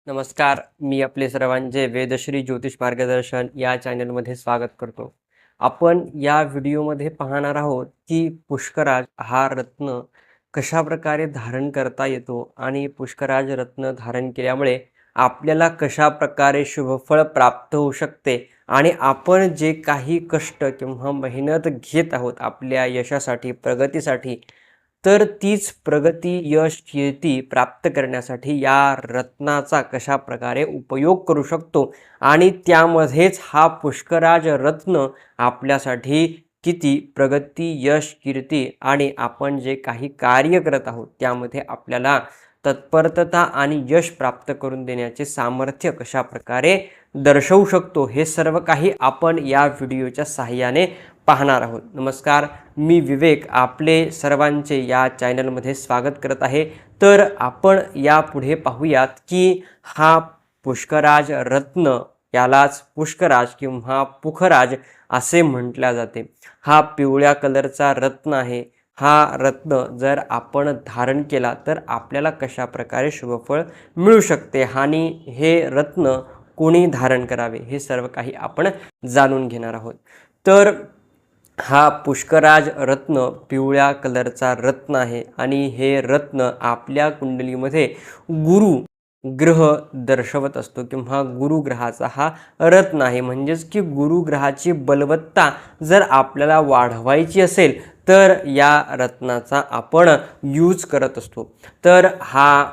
नमस्कार. मी आपले सर्वांचे वेदश्री ज्योतिष मार्गदर्शन या चॅनलमध्ये स्वागत करतो. आपण या व्हिडिओमध्ये पाहणार आहोत की पुष्कराज हा रत्न कशाप्रकारे धारण करता येतो आणि पुष्कराज रत्न धारण केल्यामुळे आपल्याला कशाप्रकारे शुभफळ प्राप्त होऊ शकते आणि आपण जे काही कष्ट किंवा मेहनत घेत आहोत आपल्या यशासाठी, प्रगतीसाठी, तर तीच प्रगती, यश, कीर्ती प्राप्त करण्यासाठी या रत्नाचा कशाप्रकारे उपयोग करू शकतो आणि त्यामध्येच हा पुष्कराज रत्न आपल्यासाठी किती प्रगती, यश, कीर्ती आणि आपण जे काही कार्य करत आहोत त्यामध्ये आपल्याला तत्परता आणि यश प्राप्त करून देण्याचे सामर्थ्य कशाप्रकारे दर्शवू शकतो, हे सर्व काही आपण या व्हिडिओच्या सहाय्याने पाहणार आहोत. नमस्कार, मी विवेक आपले सर्वांचे या चॅनलमध्ये स्वागत करत आहे. तर आपण यापुढे पाहूयात की हा पुष्कराज रत्न, यालाच पुष्कराज किंवा पुखराज असे म्हटले जाते. हा पिवळ्या कलरचा रत्न आहे. हा रत्न जर आपण धारण केला तर आपल्याला कशा प्रकारे शुभफळ मिळू शकते आणि हे रत्न कोणी धारण करावे हे सर्व काही आपण जाणून घेणार आहोत. तर हा पुष्कराज रत्न पिवळ्या कलरचा रत्न आहे आणि हे रत्न आपल्या कुंडलीमध्ये गुरु ग्रह दर्शवत असतो किंवा गुरुग्रहाचा हा रत्न आहे. म्हणजेच की गुरुग्रहाची बलवत्ता जर आपल्याला वाढवायची असेल तर या रत्नाचा आपण यूज करत असतो. तर हा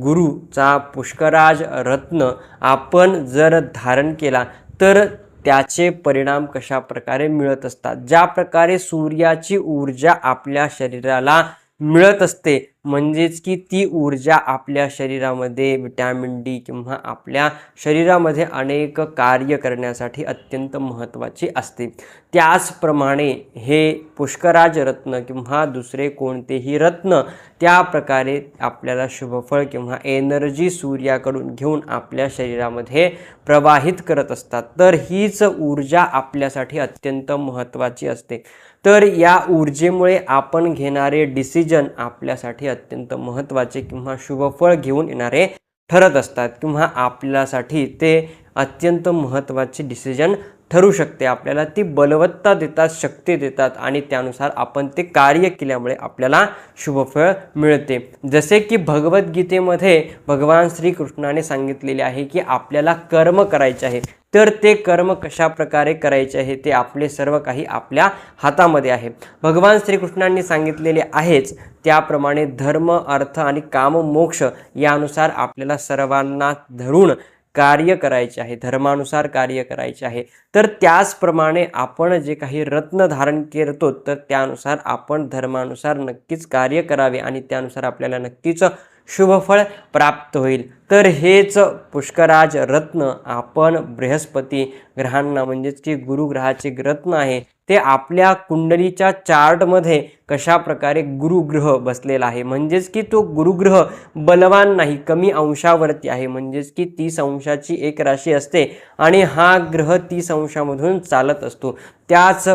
गुरुचा पुष्कराज रत्न आपण जर धारण केला तर त्याचे परिणाम कशा प्रकारे मिळत असतात. ज्या प्रकारे सूर्याची ऊर्जा आपल्या शरीराला मिळत असते, म्हणजेच की ती ऊर्जा आपल्या शरीरामध्ये विटॅमिन डी किंवा आपल्या शरीरामध्ये अनेक कार्य करण्यासाठी अत्यंत महत्त्वाची असते. त्याचप्रमाणे हे पुष्कराज रत्न किंवा दुसरे कोणतेही रत्न त्या प्रकारे आपल्याला शुभफळ किंवा एनर्जी सूर्याकडून घेऊन आपल्या शरीरामध्ये प्रवाहित करत असतात. तर हीच ऊर्जा आपल्यासाठी अत्यंत महत्त्वाची असते. तर या ऊर्जेमुळे आपण घेणारे डिसिजन आपल्यासाठी अत्यंत महत्त्वाचे किंवा शुभफळ घेऊन येणारे ठरत असतात किंवा आपल्यासाठी ते अत्यंत महत्त्वाचे डिसिजन ठरू शकते. आपल्याला ती बलवत्ता देतात, शक्ती देतात आणि त्यानुसार आपण ते कार्य केल्यामुळे आपल्याला शुभफळ मिळते. जसे की भगवद्गीतेमध्ये भगवान श्रीकृष्णाने सांगितलेले आहे की आपल्याला कर्म करायचे आहे. तर ते कर्म कशा प्रकारे करायचे आहे ते आपले सर्व काही आपल्या हातामध्ये आहे. भगवान श्रीकृष्णांनी सांगितलेले आहेच त्याप्रमाणे धर्म, अर्थ आणि काम, मोक्ष यानुसार आपल्याला सर्वांना धरून कार्य करायचे आहे, धर्मानुसार कार्य करायचे आहे. तर त्याचप्रमाणे आपण जे काही रत्न धारण करतो तर त्यानुसार आपण धर्मानुसार नक्कीच कार्य करावे आणि त्यानुसार आपल्याला नक्कीच शुभफळ प्राप्त होईल. तर हेच पुष्कराज रत्न आपण बृहस्पती ग्रहांना म्हणजेच की गुरुग्रहाचे रत्न आहे ते आपल्या कुंडलीच्या चार्टमध्ये कशा प्रकारे गुरुग्रह बसलेला आहे. म्हणजेच की तो गुरुग्रह बलवान नाही, कमी अंशावरती आहे. म्हणजेच की 30 अंशाची एक राशी असते आणि हा ग्रह 30 अंशामधून चालत असतो. त्याच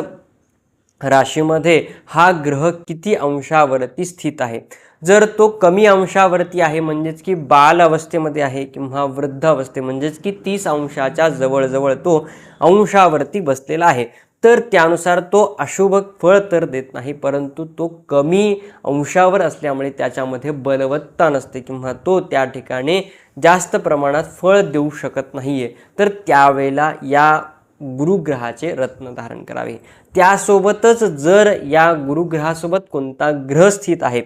राशीमध्ये हा ग्रह किती अंशावरती स्थित आहे. जर तो कमी अंशावरती आहे म्हणजेच की बाल अवस्थेमध्ये आहे किंवा वृद्ध अवस्थे म्हणजेच की 30 अंशाच्या जवळजवळ तो अंशावरती बसलेला आहे तर त्यानुसार तो अशुभ फळ तर देत नाही, परंतु तो कमी अंशावर असल्यामुळे त्याच्यामध्ये बलवत्ता नसते किंवा तो त्या ठिकाणी जास्त प्रमाणात फळ देऊ शकत नाहीये. तर त्यावेळेला या गुरुग्रहाचे रत्न धारण करावे. त्यासोबतच जर या गुरुग्रहासोबत कोणता ग्रह स्थित आहे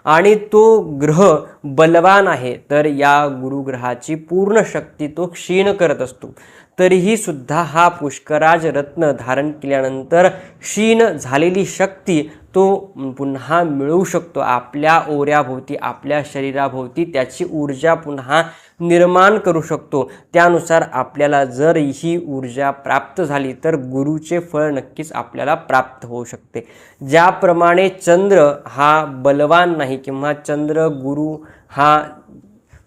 आणि तो ग्रह बलवान आहे तर या गुरुग्रहाची पूर्ण शक्ती तो क्षीण करत असतो. तरीही सुद्धा हा पुष्कराज रत्न धारण केल्यानंतर क्षीण झालेली शक्ती तो पुन्हा मिळवू शकतो. आपल्या ओऱ्याभोवती, आपल्या शरीराभोवती त्याची ऊर्जा पुन्हा निर्माण करू शकतो. त्यानुसार आपल्याला जर ही ऊर्जा प्राप्त झाली तर गुरुचे फळ नक्कीच आपल्याला प्राप्त होऊ शकते. ज्याप्रमाणे चंद्र हा बलवान नाही किंवा चंद्र गुरु हा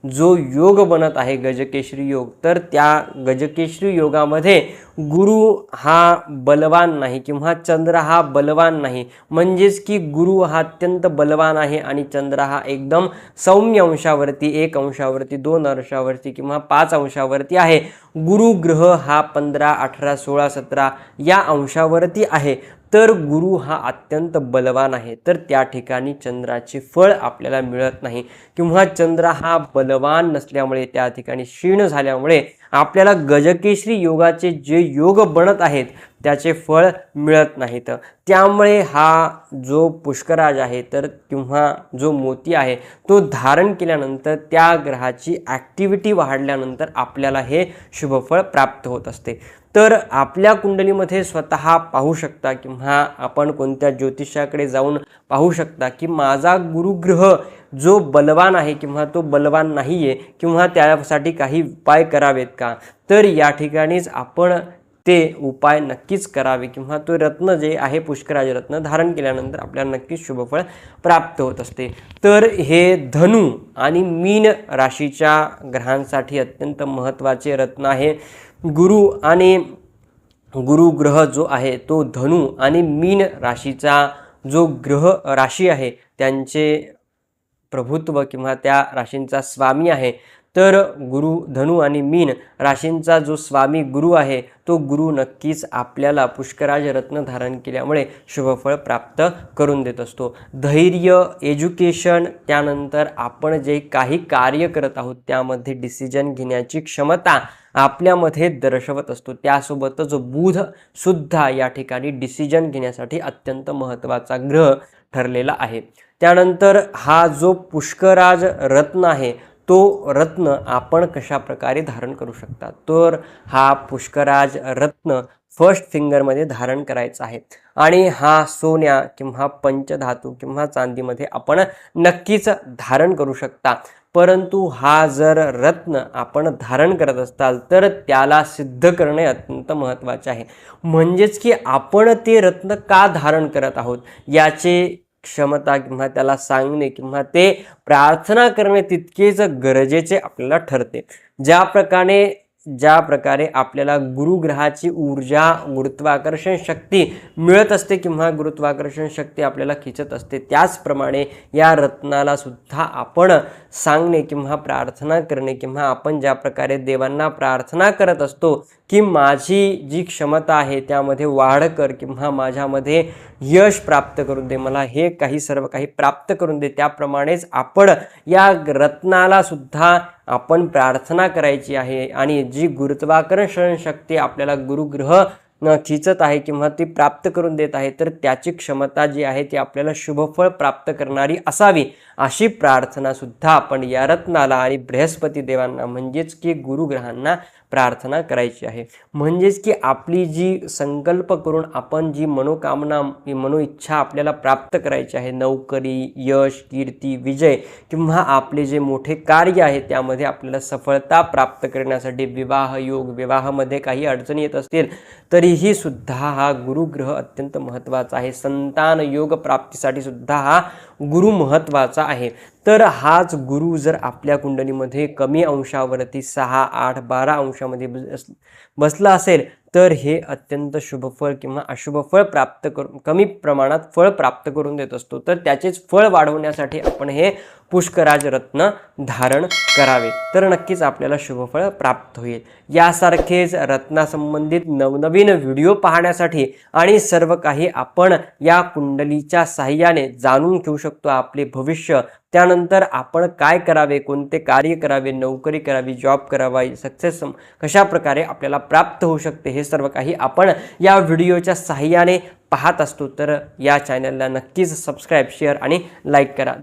जो योग बनत आहे गजकेसरी योग, तर त्या गजकेसरी योगामध्ये गुरु हा बलवान नाही किंवा चंद्र हा बलवान नाही, म्हणजेच की गुरु हा अत्यंत बलवान आहे आणि चंद्र हा एकदम सौम्य अंशावरती, 1 अंशावरती, 2 अंशावरती किंवा 5 अंशावरती आहे. गुरु ग्रह हा 15, 18, 16, 17 या अंशावरती आहे. तर गुरु हा अत्यंत बलवान आहे. तर त्या ठिकाणी चंद्राचे फळ आपल्याला मिळत नाही किंवा चंद्र हा बलवान नसल्यामुळे, त्या ठिकाणी क्षीण झाल्यामुळे आपल्याला गजकेसरी योगाचे जे योग बनत आहेत त्याचे फळ मिळत नाहीत. त्यामुळे हा जो पुष्कराज आहे तर किंवा जो मोती आहे तो धारण केल्यानंतर त्या ग्रहाची ॲक्टिव्हिटी वाढल्यानंतर आपल्याला हे शुभफळ प्राप्त होत असते. तर आपल्या कुंडलीमध्ये स्वतः पाहू शकता किंवा आपण कोणत्या ज्योतिषाकडे जाऊन पाहू शकता की माझा गुरुग्रह जो बलवान आहे किंवा तो बलवान नाही आहे किंवा त्यासाठी काही उपाय करावेत का. तर या ठिकाणीच आपण ते उपाय नक्कीच करावे किंवा तो रत्न जे आहे पुष्कराज रत्न धारण केल्यानंतर आपल्याला नक्कीच शुभफळ प्राप्त होत असते. तर हे धनु आणि मीन राशीच्या ग्रहांसाठी अत्यंत महत्त्वाचे रत्न आहे. गुरु ग्रह जो आहे तो धनु आणि मीन राशीचा जो ग्रह राशी आहे त्यांचे प्रभुत्व किंवा त्या राशींचा स्वामी आहे. तर गुरु धनु आणि मीन राशींचा जो स्वामी गुरु आहे तो गुरु नक्कीच आपल्याला पुष्कराज रत्न धारण केल्यामुळे शुभफळ प्राप्त करून देत असतो. धैर्य, एज्युकेशन, त्यानंतर आपण जे काही कार्य करत आहोत त्यामध्ये डिसिजन घेण्याची क्षमता आपल्यामध्ये दर्शवत असतो. त्यासोबतच बुध सुद्धा या ठिकाणी डिसिजन घेण्यासाठी अत्यंत महत्त्वाचा ग्रह ठरलेला आहे. त्यानंतर हा जो पुष्कराज रत्न आहे तो रत्न आपण कशा प्रकारे धारण करू शकता. तर हा पुष्कराज रत्न फर्स्ट फिंगरमध्ये धारण करायचा आहे आणि हा सोन्या किंवा पंचधातू किंवा चांदीमध्ये आपण नक्कीच धारण करू शकता. परंतु हा जर रत्न आपण धारण करत असाल तर त्याला सिद्ध करणे अत्यंत महत्त्वाचे आहे. म्हणजेच की आपण ते रत्न का धारण करत आहोत याचे क्षमता किंवा त्याला सांगणे किंवा ते प्रार्थना करणे तितकेच गरजेचे आपल्याला ठरते. ज्या प्रकारे आपल्याला गुरुग्रहाची ऊर्जा, गुरुत्वाकर्षण शक्ती मिळत असते किंवा गुरुत्वाकर्षण शक्ती आपल्याला खिचत असते, त्याचप्रमाणे या रत्नाला सुद्धा आपण सांगणे किंवा प्रार्थना करणे किंवा आपण ज्या प्रकारे देवांना प्रार्थना करत असतो की माझी जी क्षमता आहे त्यामध्ये वाढ कर किंवा माझ्यामध्ये यश प्राप्त करून दे, मला हे सर्व काही प्राप्त करून दे, त्याप्रमाणेच आपण या रत्नाला सुद्धा आपण प्रार्थना करायची आहे. आणि जी गुरुत्वाकर्षण शक्ती आपल्याला गुरुग्रह खिचत आहे किंवा ती प्राप्त करून देत आहे तर त्याची क्षमता जी आहे ती आपल्याला शुभफळ प्राप्त करणारी असावी, अशी प्रार्थना सुद्धा आपण या रत्नाला आणि बृहस्पती देवांना म्हणजेच की गुरुग्रहांना प्रार्थना करायची आहे. म्हणजेच की आपली जी संकल्प करून आपण जी मनोकामना, मनोइच्छा आपल्याला प्राप्त करायची आहे, नोकरी, यश, कीर्ती, विजय किंवा आपले जे मोठे कार्य आहे त्यामध्ये आपल्याला सफलता प्राप्त करण्यासाठी विवाह योग, विवाहामध्ये काही अडचणी येत असतील तरीही सुद्धा हा गुरुग्रह अत्यंत महत्त्वाचा आहे. संतान योग प्राप्तीसाठी सुद्धा हा गुरु महत्त्वाचा आहे. तर हाच गुरु जर आपल्या कुंडलीमध्ये कमी अंशावरती 6, 8, 12 अंशामध्ये बसला असेल तर हे अत्यंत शुभफळ किंवा अशुभफळ प्राप्त करून कमी प्रमाणात फळ प्राप्त करून देत असतो. तर त्याचेच फळ वाढवण्यासाठी आपण हे पुष्कराज रत्न धारण करावे तर नक्कीच आपल्याला शुभफळ प्राप्त होईल. यासारखेच रत्नासंबंधित नवनवीन व्हिडिओ पाहण्यासाठी आणि सर्व काही आपण या कुंडलीच्या साहाय्याने जाणून घेऊ शकतो. आपले भविष्य, त्यानंतर आपण काय करावे, कोणते कार्य करावे, नोकरी करावी, जॉब करावा, सक्सेस कशा प्रकारे आपल्याला प्राप्त होऊ शकते, हे सर्व काही आपण या व्हिडिओच्या साहाय्याने पाहत असतो. तर या चॅनलला नक्कीच सबस्क्राईब, शेअर आणि लाईक करा.